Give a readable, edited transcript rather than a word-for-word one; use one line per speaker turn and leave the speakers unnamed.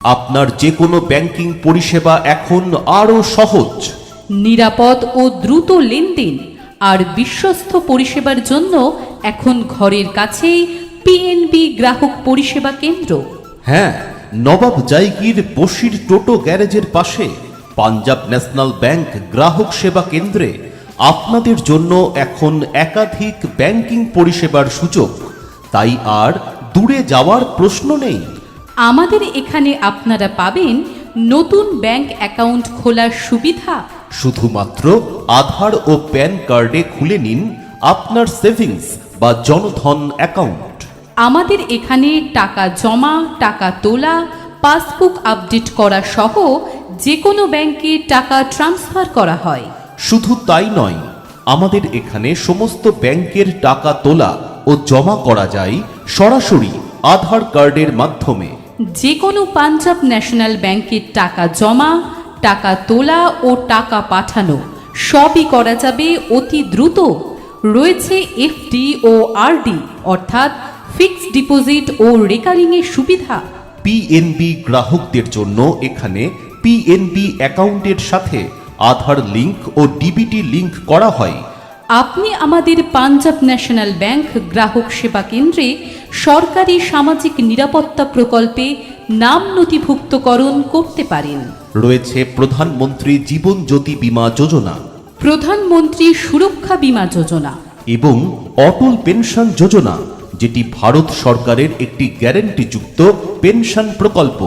আপনার যে কোনো ব্যাংকিং পরিষেবা এখন আরও সহজ,
নিরাপদ ও দ্রুত লেনদেন আর বিশ্বস্ত পরিষেবার জন্য এখন ঘরের কাছেই পিএনবি গ্রাহক পরিষেবা কেন্দ্র।
হ্যাঁ, নবাব জায়গির বসির টোটো গ্যারেজের পাশে পাঞ্জাব ন্যাশনাল ব্যাংক গ্রাহক সেবা কেন্দ্রে আপনাদের জন্য এখন একাধিক ব্যাংকিং পরিষেবার সুযোগ, তাই আর দূরে যাওয়ার প্রশ্ন নেই।
আমাদের এখানে আপনারা পাবেন নতুন ব্যাংক অ্যাকাউন্ট খোলার সুবিধা।
শুধুমাত্র আধার ও প্যান কার্ডে খুলে নিন আপনার সেভিংস বা জনধন অ্যাকাউন্ট।
আমাদের এখানে টাকা জমা, টাকা তোলা, পাসবুক আপডেট করা সহ যে কোনো ব্যাংকে টাকা ট্রান্সফার করা হয়।
শুধু তাই নয়, আমাদের এখানে সমস্ত ব্যাংকের টাকা তোলা ও জমা করা যায় সরাসরি আধার কার্ডের মাধ্যমে।
যে কোনো পাঞ্জাব ন্যাশনাল ব্যাংকের টাকা জমা, টাকা তোলা ও টাকা পাঠানো সবই করা যাবে অতি দ্রুত। রয়েছে এফডি ও আরডি অর্থাৎ ফিক্সড ডিপোজিট ও রেকারিংয়ের সুবিধা।
পিএনবি গ্রাহকদের জন্য এখানে পিএনবি অ্যাকাউন্টের সাথে আধার লিংক ও ডিবিটি লিংক করা হয়।
আপনি আমাদের পাঞ্জাব ন্যাশনাল ব্যাংক গ্রাহক সেবা কেন্দ্রে সরকারি সামাজিক নিরাপত্তা প্রকল্পে নাম নথিভুক্তকরণ করতে পারেন।
রয়েছে প্রধানমন্ত্রী জীবন জ্যোতি বীমা যোজনা,
প্রধানমন্ত্রী সুরক্ষা বীমা যোজনা
এবং অটল পেনশন যোজনা, যেটি ভারত সরকারের একটি গ্যারান্টিযুক্ত পেনশন প্রকল্প।